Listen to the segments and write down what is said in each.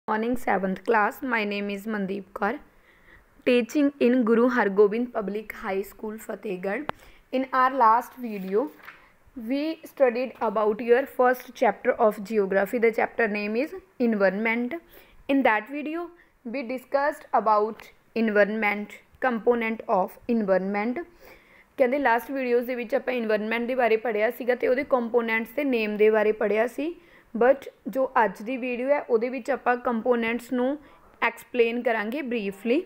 Morning 7th class. My name is Mandeep Kaur, teaching in Guru Hargobind Public High School, Fatehgarh. In our last video, we studied about your first chapter of geography. The chapter name is environment. In that video, we discussed about environment, component of environment. कहते last videos ਦੇ ਵਿੱਚ ਆਪਾਂ environment ਦੇ ਬਾਰੇ ਪੜ੍ਹਿਆ ਸੀਗਾ ਤੇ ਉਹਦੇ ਕੰਪੋਨੈਂਟਸ ਤੇ ਨੇਮ ਦੇ ਬਾਰੇ ਪੜ੍ਹਿਆ ਸੀ। बट जो अज की वीडियो है वो आप कंपोनेंट्स नू एक्सप्लेन करांगे ब्रीफली।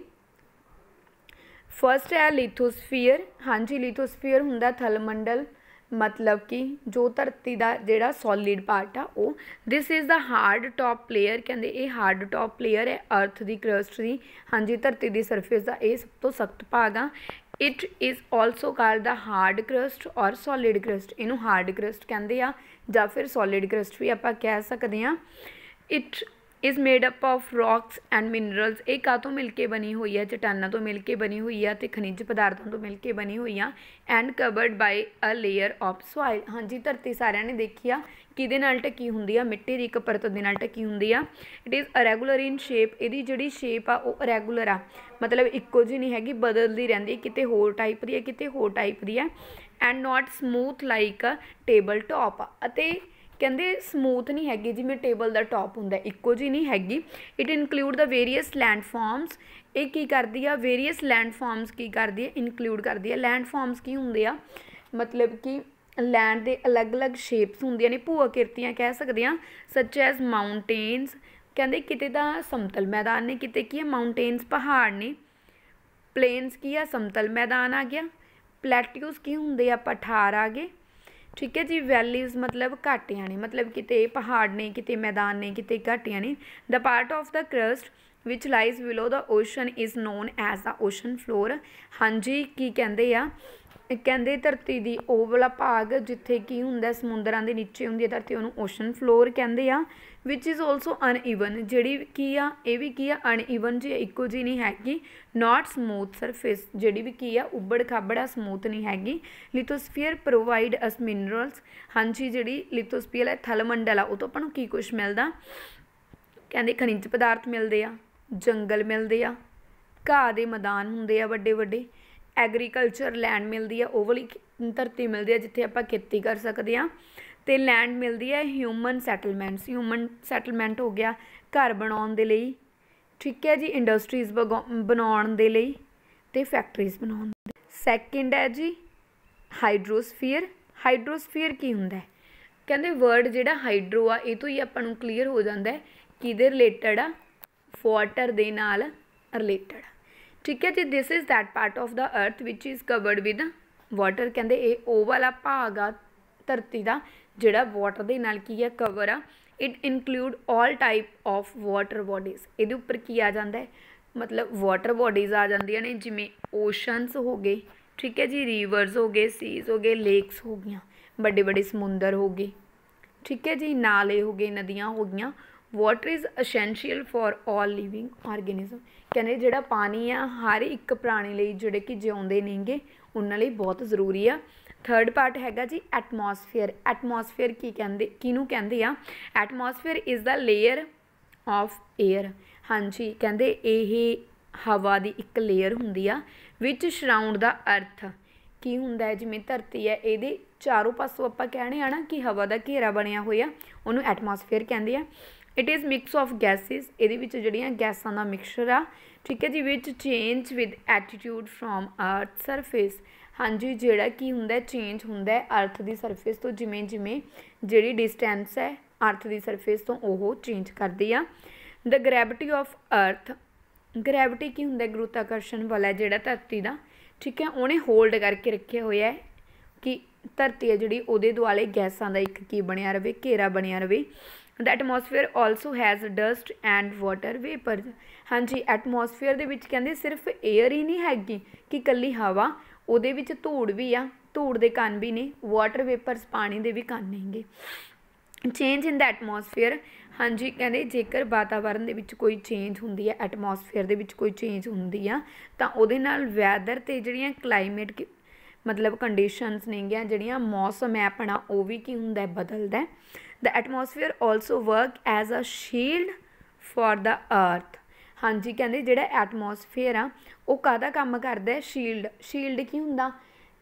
फस्ट है लिथोस्फीयर। हाँ जी, लिथोस्फीयर हुंदा थलमंडल, मतलब कि जो धरती का जिहड़ा सॉलिड पार्ट आ वो। This is the hard top layer. कहते ये हार्ड टॉप लेयर है अर्थ की क्रस्ट की। हाँ जी, धरती की सरफेस का ये सब तो सख्त भाग आ। It is also called the hard crust और सॉलिड क्रस्ट। इनू हार्ड क्रस्ट कहते हैं या फिर सॉलिड क्रस्ट भी आप कह सकते हैं। It is made up of rocks and minerals. ये कातों मिल के बनी हुई है, चट्टानों तो मिल के बनी हुई है, तो खनिज पदार्थों तो मिल के बनी हुई है। And covered by a layer of soil. हाँ जी, धरती सारिਆਂ ने देखी आ किहदे नाल ढकी हुंदी आ, मिट्टी की एक परत दे नाल ढकी हुंदी आ। It is irregular in shape. इहदी जिहड़ी शेप आ वो अरैगुलर आ, मतलब इक्को जी नहीं हैगी, बदलती रहती है, किते होर टाइप दी है, किते होर टाइप दी है। And not smooth like a table top. अते कहते समूथ नहीं हैगी जिवें टेबल का टॉप हुंदा, इक्को जी नहीं हैगी। It include the various landforms. ये की करती है, वेरीअस लैंडफॉर्म्स की करती है, इनकलूड करती है। लैंडफॉर्म्स की होंगे आ, मतलब कि लैंड के अलग अलग शेप्स होंदियां ने, भूआ किरतियां कह सकते हैं, सच एज माउंटेन्स। कहते किते दा समतल मैदान ने, किते की है माउंटेन्स पहाड़ ने। प्लेन्स की है समतल मैदान आ गया। प्लेट्यूज की होंगे आ पठार आ गए। ठीक है जी। वैलीज मतलब घाटियां ने, मतलब किते पहाड़ ने, किते मैदान ने, किते घाटियां ने। The part of the crust which lies below the ocean is known as the ocean floor. हाँ जी, की कहते आ, कहते धरती की वो वाला भाग जिथे की हुंदा समुद्रां दे नीचे हुंदी है धरती, उहनूं ओशन फ्लोर कहते आ। Which is also uneven. जिहड़ी की आ ये भी की आ अनईवन जी, इक्को जी नहीं हैगी। Not smooth surface. जिहड़ी भी की आ उबड़ खाबड़ समूथ नहीं हैगी। Lithosphere provide us minerals. हाँ जी, जिहड़ी लिथोस्फीयर है थलमंडल आ, वो तो आपां नूं की कुछ मिलदा, कहते खनिज पदार्थ मिलते आ, जंगल मिलते आ, घाह दे मैदान हुंदे आ वड्डे वड्डे। एग्रीकल्चर लैंड मिलती है, वो वाली धरती मिलती है जिथे आप खेती कर सकते हैं। तो लैंड मिलती है ह्यूमन सैटलमेंट्स। ह्यूमन सैटलमेंट हो गया घर बनाने के लिए, ठीक है जी, इंडस्ट्रीज़ बनाने के लिए, तो फैक्ट्रीज़ बनाने। सैकेंड है जी हाइड्रोस्फीयर। हाइड्रोस्फीयर की होंदा है, कहते वर्ड जिहड़ा हाइड्रो आ ये तो ही आपां नूं क्लीयर हो जाता है कि रिलेटड आ, वाटर दे नाल रिलेटड। ठीक है जी। This is that part of the earth which is covered with water. कहते ये वो वाला भाग आ धरती का जिहड़ा वाटर दे नाल की है कवर आ। It include all type of water bodies. ये उपर की आ जाता है, मतलब वाटर बॉडीज़ आ जांदियां ने, जिवें ओशनस हो गए, ठीक है जी, रिवर्स हो गए, सीज़ हो गए, लेक्स हो गई, बड़े बड़े समुंदर हो गए, ठीक है जी, नाले हो गए, नदियाँ हो गई। Water is essential for all living organism. कहते जिहड़ा पानी आ हर एक प्राणी लई जिहड़े कि जिउंदे नहींगे उन्हां लई बहुत जरूरी आ। थर्ड पार्ट हैगा जी एटमोसफेयर। एटमोसफेयर की कहते किनू कहते आ, atmosphere is the layer of air. हाँ जी, कहते ये हवा की एक लेयर हुंदी आ विच सराउंड द अर्थ। की हुंदा है जिवें धरती है ये चारों पासों आप कहने आ ना कि हवा का घेरा बनया होया, उन्होंने एटमोसफेयर कहते हैं। It is mix of gases. ये जड़ियाँ गैसां का मिक्सचर आ, ठीक है जी, which change with attitude from earth surface. हाँ जी, जोड़ा की हुंदा चेंज हुंदा अर्थ की सरफेस तो, जिमें जिमें जी डिस्टेंस है अर्थ की सरफेस तो वो चेंज करती आ। The gravity of earth. Gravity की हुंदा गुरुत्वाकर्षण वाला जोड़ा धरती का, ठीक है, उन्हें होल्ड करके रखे हुए है कि धरती है जी वो दुआले गैसां का एक की बनया रहे, घेरा बनया रहे। The atmosphere also has dust and water vapour. हाँ जी, एटमोसफेयर दे विच कहंदे सिर्फ एयर ही नहीं हैगी कि कल्ली हवा, उहदे विच धूड़ भी आ, धूड़ दे कण भी ने, वाटर वेपर्स पानी दे भी कण नेगे। Change in the atmosphere. हाँ जी, कहते जेकर वातावरण दे विच कोई चेंज हुंदी है, एटमोसफेयर दे विच कोई चेंज हुंदी आ तां उहदे नाल वैदर ते जिहड़ियां क्लाइमेट मतलब कंडीशनस नेगियां, जिहड़ियां मौसम है अपना वो भी की हुंदा है बदलदा है। The atmosphere also work as a shield for the earth. हाँ जी कहते जिहड़ा एटमोसफेयर आ वो काहदा काम करदा है, शील्ड। शील्ड की हुंदा,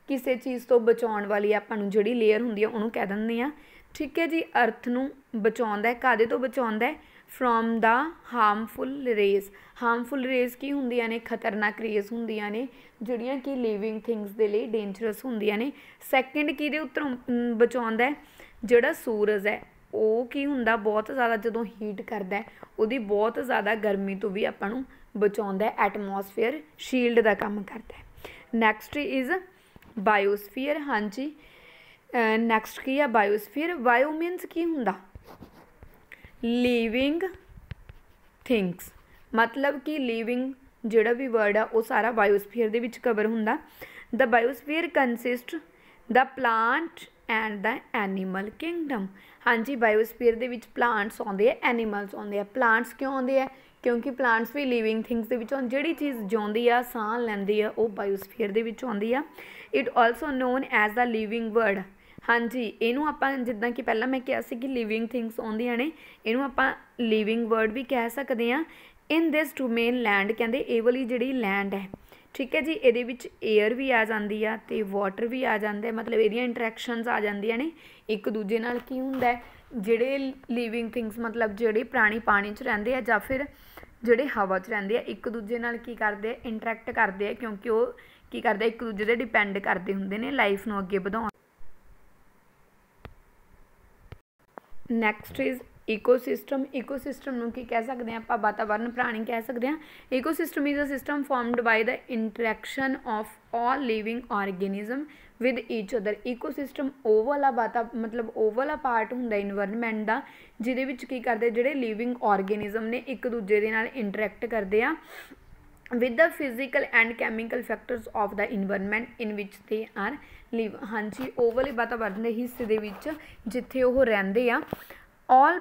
किसी चीज़ तो बचाउण वाली आपां नूं जिहड़ी लेयर हुंदी है उहनूं कह दिंदे आ। ठीक है जी, अर्थ नूं बचाउंदा है, काहदे तो बचाउंदा है, from the harmful rays. Harmful rays की हुंदियां ने, खतरनाक रेज हुंदियां ने जिहड़ियां कि लिविंग थिंग्स दे लई डेंजरस हुंदियां ने। सैकेंड किहदे उत्तों बचाउंदा है, जिहड़ा सूरज है वो की हुंदा बहुत ज़्यादा जदों हीट करदा है उहदी बहुत ज़्यादा गर्मी तो भी आपां नूं बचाउंदा है। एटमोसफेयर शील्ड का काम करता है। Next is biosphere. हाँ जी, नैक्सट की है बायोस्फीयर। बायो मीनस की हुंदा, लिविंग थिंग्स, मतलब कि लिविंग जिहड़ा भी वर्ड आ वो सारा बायोस्फीयर दे विच कवर हुंदा। The biosphere consist the plant and the animal kingdom. हाँ जी, बायोस्फीयर दे विच प्लांट्स आउंदे आ, एनीमल्स आउंदे आ। प्लांट्स क्यों आउंदे आ, क्योंकि प्लांट्स भी लिविंग थिंग्स दे विच आउंदी, जिहड़ी चीज़ जिउंदी आ साह लैंदी आ वो बायोस्फीयर दे विच आउंदी आ। It also known as the living world. हाँ जी, इनू आपां जिद्दां कि पहलां मैं कहा सी कि लिविंग थिंग्स आउंदियां ने, इनू आपां लिविंग वर्ड भी कह सकते हैं। इन दिस डोमेन लैंड कहते ये वाली जिहड़ी लैंड है, ठीक है जी, ये एयर भी आ जाती है तो वाटर भी आ जाता है, मतलब ये इंटरैक्शनस आ जांदियां ने एक दूजे नाल। की हुंदा है, जिहड़े लिविंग थिंग्स मतलब जिहड़े प्राणी पानी च रहिंदे आ जां फिर जिहड़े हवा च रहिंदे आ, एक दूजे नाल की करदे आ, इंटरैक्ट करदे आ, क्योंकि वो की करदे एक दूजे ते डिपेंड करते हुंदे ने लाइफ नूं अगे वधाउण। Next is ecosystem. ईकोसिस्टम नूं की कह सकते हैं आपां, वातावरण प्राणी कह सकते हैं। Ecosystem is a system formed by the interaction of all living organism with each other. Ecosystem ਉਹ ਵਾਲਾ मतलब ਉਹ वाला पार्ट हुंदा इन्वायरनमेंट दा जिहदे विच की करदे जिहड़े लिविंग ऑर्गेनिज्म ने एक दूजे दे नाल इंटरैक्ट करदे आ with the physical and chemical factors of the environment in which they are live। हाँ जी, ਉਹ ਵਾਲੇ ਵਾਤਾਵਰਨ ਦੇ ਹਿੱਸੇ ਦੇ ਵਿੱਚ ਜਿੱਥੇ ਉਹ ਰਹਿੰਦੇ ਆ। all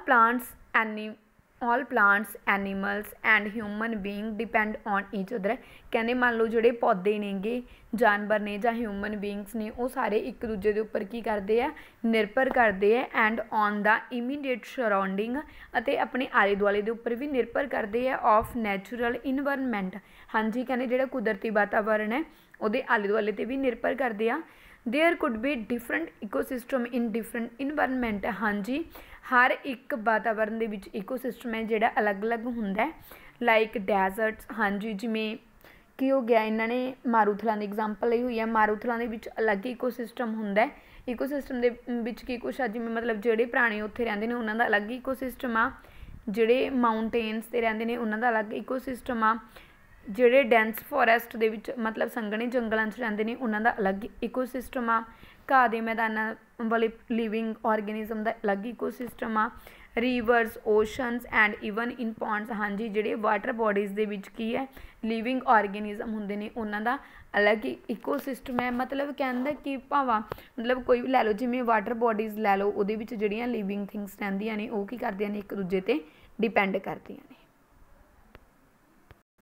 plants animals and human being depend on each other। कहने मान लो ਜਿਹੜੇ ਪੌਦੇ ਨੇਗੇ, ਜਾਨਵਰ ਨੇ ਜਾਂ ਹਿਊਮਨ ਬੀਇੰਗਸ ਨੇ, ਉਹ ਸਾਰੇ ਇੱਕ ਦੂਜੇ ਦੇ ਉੱਪਰ ਕੀ ਕਰਦੇ ਆ, ਨਿਰਭਰ ਕਰਦੇ ਆ। And on the immediate surrounding, ਅਤੇ ਆਪਣੇ ਆਲੇ ਦੁਆਲੇ ਦੇ ਉੱਪਰ ਵੀ ਨਿਰਭਰ ਕਰਦੇ ਆ। Of natural environment. ਹਾਂਜੀ ਕਹਿੰਦੇ ਜਿਹੜਾ ਕੁਦਰਤੀ ਵਾਤਾਵਰਨ ਹੈ ਉਹਦੇ ਆਲੇ ਦੁਆਲੇ 'ਤੇ ਵੀ ਨਿਰਭਰ ਕਰਦੇ ਆ। There could be different ecosystem in different environment. हाँ जी, हर एक वातावरण के विच इकोसिस्टम है जोड़ा अलग अलग होंदा है। लाइक डेजर्ट्स, हाँ जी, जिमें की हो गया, इन्होंने मारूथलां की एग्जाम्पल ली हुई है। मारूथलां दे विच अलग इकोसिस्टम होंदा है। इकोसिस्टम दे विच की कुछ आ, जिमें मतलब जोड़े प्राणी उत्थे रहिंदे ने उन्हां दा अलग इकोसिस्टम आ, जोड़े माउंटेन्स ते रहिंदे ने उन्हां दा अलग इकोसिस्टम आ, ਜਿਹੜੇ ਡੈਂਸ ਫੋਰੈਸਟ ਦੇ ਵਿੱਚ मतलब ਸੰਘਣੇ ਜੰਗਲਾਂ 'ਚ ਰਹਿੰਦੇ ਨੇ ਉਹਨਾਂ ਦਾ ਅਲੱਗ ਇਕੋਸਿਸਟਮ ਆ। ਘਾਹ ਦੇ ਮੈਦਾਨਾਂ ਵਾਲੇ ਲਿਵਿੰਗ ਆਰਗੇਨਿਜ਼ਮ ਦਾ ਅਲੱਗ ਇਕੋਸਿਸਟਮ ਆ। Rivers, oceans and even in ponds, ਹਾਂਜੀ, ਜਿਹੜੇ ਵਾਟਰ ਬੋਡੀਜ਼ ਦੇ ਵਿੱਚ ਕੀ ਹੈ ਲਿਵਿੰਗ ਆਰਗੇਨਿਜ਼ਮ ਹੁੰਦੇ ਨੇ ਉਹਨਾਂ ਦਾ ਅਲੱਗ ਇਕੋਸਿਸਟਮ ਹੈ। मतलब ਕਹਿੰਦਾ ਕਿ ਭਾਵਾਂ मतलब ਕੋਈ ਵੀ ਲੈ ਲਓ, ਜਿਵੇਂ ਵਾਟਰ ਬੋਡੀਜ਼ ਲੈ ਲਓ, ਉਹਦੇ ਵਿੱਚ ਜਿਹੜੀਆਂ ਲਿਵਿੰਗ ਥਿੰਗਸ ਰਹਿੰਦੀਆਂ ਨੇ ਉਹ ਕੀ ਕਰਦੀਆਂ ਨੇ, ਇੱਕ ਦੂਜੇ 'ਤੇ ਡਿਪੈਂਡ ਕਰਦੀਆਂ ਨੇ।